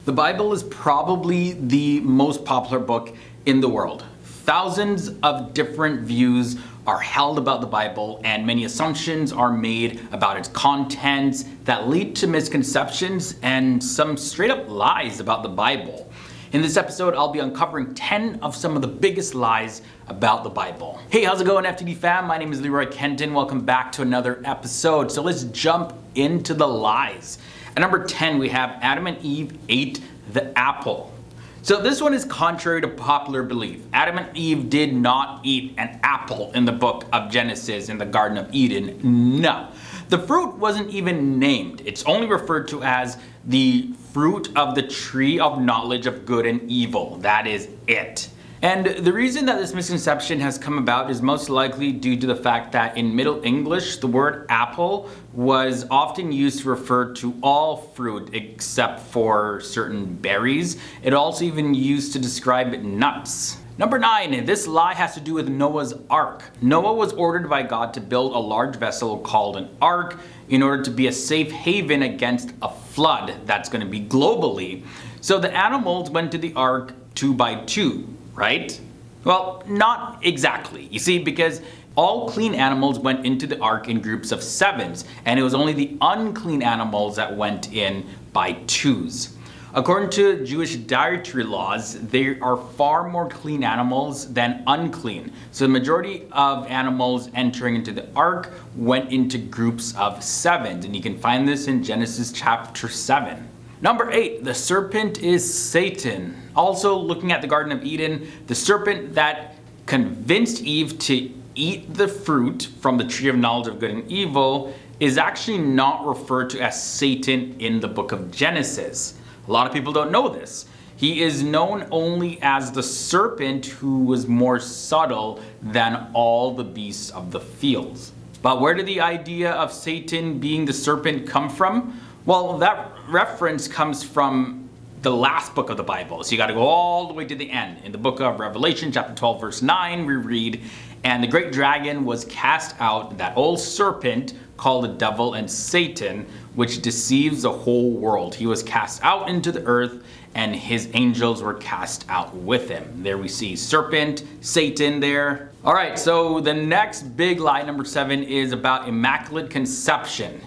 The Bible is probably the most popular book in the world. Thousands of different views are held about the Bible, and many assumptions are made about its contents that lead to misconceptions and some straight up lies about the Bible. In this episode, I'll be uncovering 10 of some of the biggest lies about the Bible. Hey, how's it going, FTD fam? My name is Leroy Kenton. Welcome back to another episode. So let's jump into the lies. At number 10, we have Adam and Eve ate the apple. So this one is contrary to popular belief. Adam and Eve did not eat an apple in the book of Genesis in the Garden of Eden. No. The fruit wasn't even named. It's only referred to as the fruit of the tree of knowledge of good and evil. That is it. And the reason that this misconception has come about is most likely due to the fact that in Middle English, the word apple was often used to refer to all fruit except for certain berries. It also even used to describe nuts. Number 9, this lie has to do with Noah's Ark. Noah was ordered by God to build a large vessel called an ark in order to be a safe haven against a flood that's going to be globally. So the animals went to the ark 2 by 2. Right? Well, not exactly. You see, because all clean animals went into the ark in groups of 7s, and it was only the unclean animals that went in by 2s. According to Jewish dietary laws, there are far more clean animals than unclean. So the majority of animals entering into the ark went into groups of 7s, and you can find this in Genesis chapter 7. Number 8, the serpent is Satan. Also, looking at the Garden of Eden, the serpent that convinced Eve to eat the fruit from the tree of knowledge of good and evil is actually not referred to as Satan in the book of Genesis. A lot of people don't know this. He is known only as the serpent who was more subtle than all the beasts of the fields. But where did the idea of Satan being the serpent come from? Well, that reference comes from the last book of the Bible. So you got to go all the way to the end. In the book of Revelation, chapter 12, verse 9, we read, "And the great dragon was cast out, that old serpent called the devil and Satan, which deceives the whole world. He was cast out into the earth, and his angels were cast out with him." There we see serpent, Satan there. All right, so the next big lie, number 7, is about Immaculate Conception.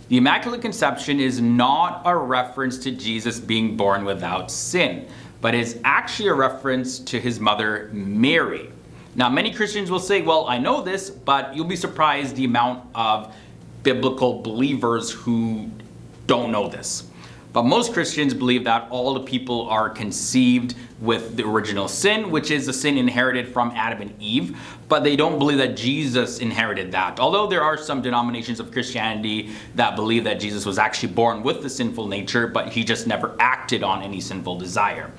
The Immaculate Conception is not a reference to Jesus being born without sin, but is actually a reference to his mother, Mary. Now, many Christians will say, well, I know this, but you'll be surprised the amount of biblical believers who don't know this. But most Christians believe that all the people are conceived with the original sin, which is the sin inherited from Adam and Eve, but they don't believe that Jesus inherited that. Although there are some denominations of Christianity that believe that Jesus was actually born with the sinful nature, but he just never acted on any sinful desire.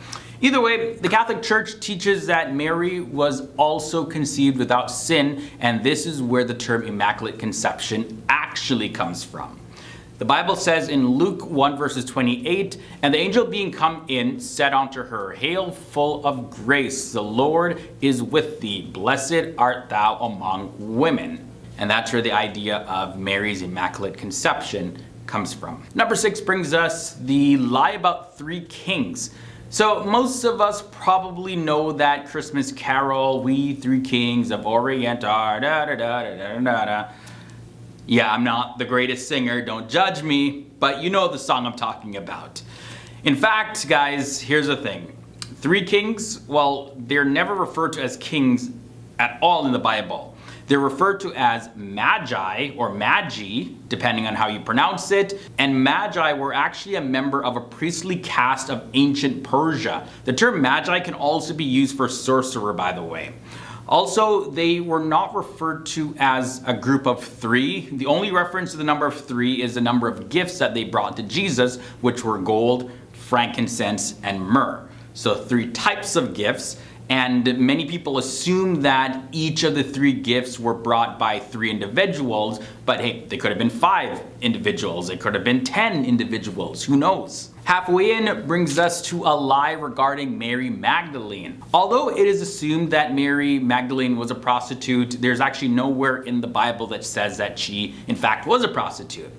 Either way, the Catholic Church teaches that Mary was also conceived without sin, and this is where the term Immaculate Conception actually comes from. The Bible says in Luke 1 verses 28, "And the angel being come in said unto her, Hail, full of grace, the Lord is with thee. Blessed art thou among women." And that's where the idea of Mary's Immaculate Conception comes from. Number 6 brings us the lie about 3 kings. So most of us probably know that Christmas carol, "We 3 Kings of Orient are da da da da da da da." Yeah, I'm not the greatest singer, don't judge me, but you know the song I'm talking about. In fact, guys, here's the thing. 3 kings, well, they're never referred to as kings at all in the Bible. They're referred to as magi or magi, depending on how you pronounce it. And magi were actually a member of a priestly caste of ancient Persia. The term magi can also be used for sorcerer, by the way. Also, they were not referred to as a group of 3. The only reference to the number of 3 is the number of gifts that they brought to Jesus, which were gold, frankincense, and myrrh. So 3 types of gifts, and many people assume that each of the 3 gifts were brought by 3 individuals, but hey, they could have been 5 individuals, it could have been 10 individuals, who knows? Halfway in brings us to a lie regarding Mary Magdalene. Although it is assumed that Mary Magdalene was a prostitute, there's actually nowhere in the Bible that says that she, in fact, was a prostitute.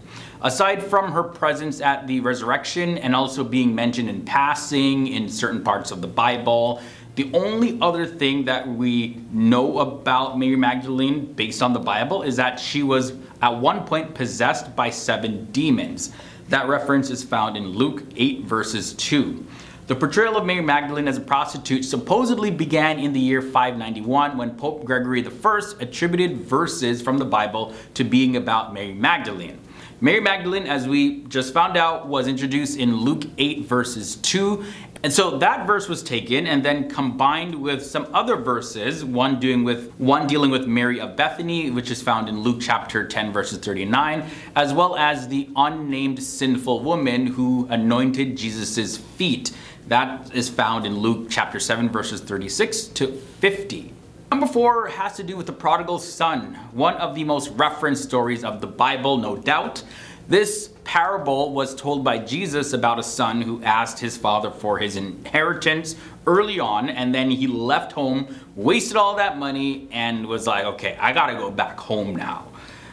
aside from her presence at the resurrection and also being mentioned in passing in certain parts of the Bible, the only other thing that we know about Mary Magdalene based on the Bible is that she was at one point possessed by 7 demons. That reference is found in Luke 8 verses 2. The portrayal of Mary Magdalene as a prostitute supposedly began in the year 591 when Pope Gregory I attributed verses from the Bible to being about Mary Magdalene. Mary Magdalene, as we just found out, was introduced in Luke 8 verses 2. And so that verse was taken and then combined with some other verses, one dealing with Mary of Bethany, which is found in Luke chapter 10 verses 39, as well as the unnamed sinful woman who anointed Jesus's feet. That is found in Luke chapter 7 verses 36 to 50. Number 4 has to do with the prodigal son, one of the most referenced stories of the Bible, no doubt. This parable was told by Jesus about a son who asked his father for his inheritance early on, and then he left home, wasted all that money, and was like, okay, I gotta go back home now.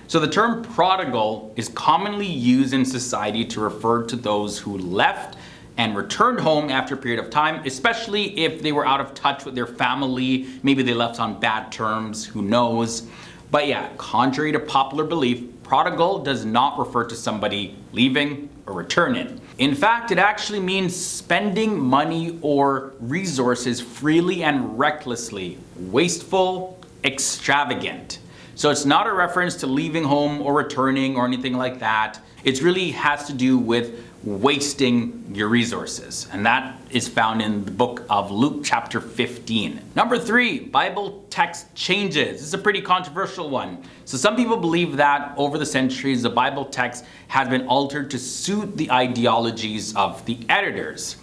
So the term prodigal is commonly used in society to refer to those who left and returned home after a period of time, especially if they were out of touch with their family. Maybe they left on bad terms, who knows. But yeah, contrary to popular belief, prodigal does not refer to somebody leaving or returning. In fact, it actually means spending money or resources freely and recklessly, wasteful, extravagant. So it's not a reference to leaving home or returning or anything like that. It really has to do with wasting your resources, and that is found in the book of Luke chapter 15. Number 3, Bible text changes. This is a pretty controversial one. So some people believe that over the centuries the Bible text has been altered to suit the ideologies of the editors.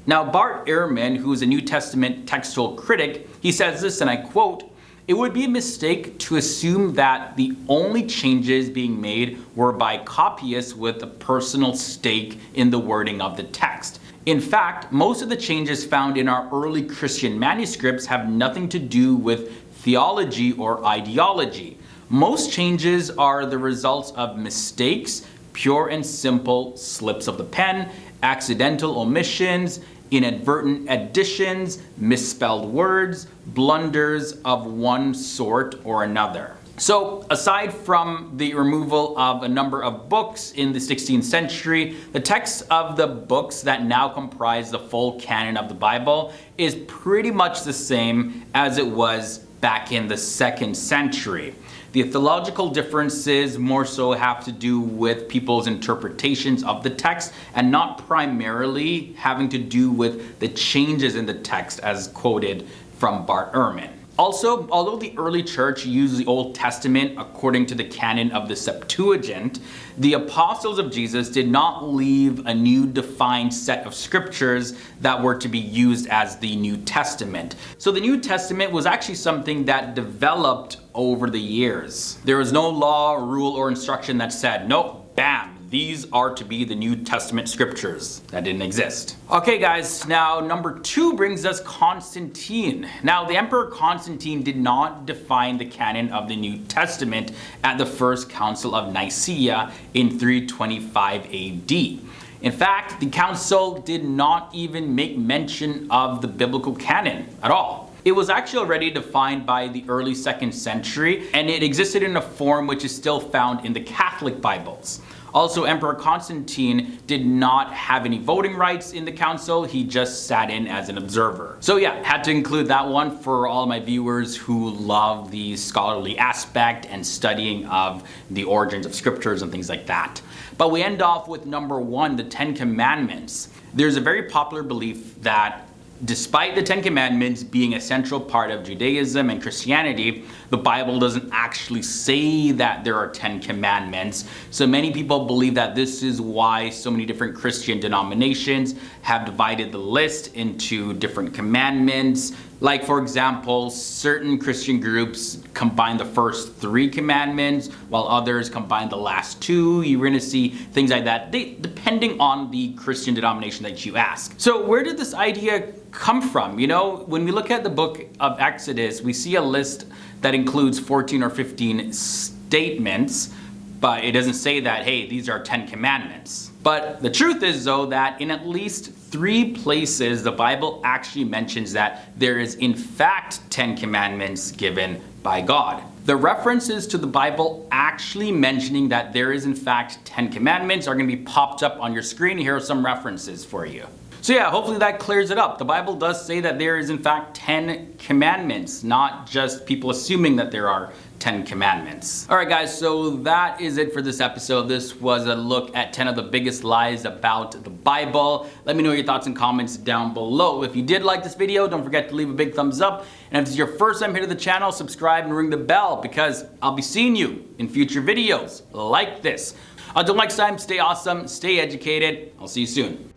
Now Bart Ehrman, who is a New Testament textual critic, he says this, and I quote, "It would be a mistake to assume that the only changes being made were by copyists with a personal stake in the wording of the text. In fact, most of the changes found in our early Christian manuscripts have nothing to do with theology or ideology. Most changes are the results of mistakes, pure and simple slips of the pen, accidental omissions, inadvertent additions, misspelled words, blunders of one sort or another." So aside from the removal of a number of books in the 16th century, the text of the books that now comprise the full canon of the Bible is pretty much the same as it was back in the 2nd century. The theological differences more so have to do with people's interpretations of the text and not primarily having to do with the changes in the text as quoted from Bart Ehrman. Also, although the early church used the Old Testament according to the canon of the Septuagint, the apostles of Jesus did not leave a new defined set of scriptures that were to be used as the New Testament. So the New Testament was actually something that developed over the years. There was no law, rule, or instruction that said, nope, bam, these are to be the New Testament scriptures. That didn't exist. Okay guys, now number 2 brings us Constantine. Now the Emperor Constantine did not define the canon of the New Testament at the First Council of Nicaea in 325 AD. In fact, the council did not even make mention of the biblical canon at all. It was actually already defined by the early 2nd century, and it existed in a form which is still found in the Catholic Bibles. Also, Emperor Constantine did not have any voting rights in the council. He just sat in as an observer. So yeah, had to include that one for all my viewers who love the scholarly aspect and studying of the origins of scriptures and things like that. But we end off with number 1, the 10 Commandments. There's a very popular belief that despite the 10 Commandments being a central part of Judaism and Christianity, the Bible doesn't actually say that there are 10 Commandments. So many people believe that this is why so many different Christian denominations have divided the list into different commandments. Like for example, certain Christian groups combine the first 3 commandments, while others combine the last 2. You're going to see things like that, depending on the Christian denomination that you ask. So where did this idea come from? You know, when we look at the book of Exodus, we see a list that includes 14 or 15 statements, but it doesn't say that, hey, these are 10 commandments. But the truth is though that in at least 3 places the Bible actually mentions that there is in fact 10 commandments given by God. The references to the Bible actually mentioning that there is in fact 10 commandments are going to be popped up on your screen. Here are some references for you. So yeah, hopefully that clears it up. The Bible does say that there is in fact 10 commandments, not just people assuming that there are 10 commandments. Alright guys, so that is it for this episode. This was a look at 10 of the biggest lies about the Bible. Let me know your thoughts and comments down below. If you did like this video, don't forget to leave a big thumbs up. And if this is your first time here to the channel, subscribe and ring the bell because I'll be seeing you in future videos like this. Until next time, stay awesome, stay educated. I'll see you soon.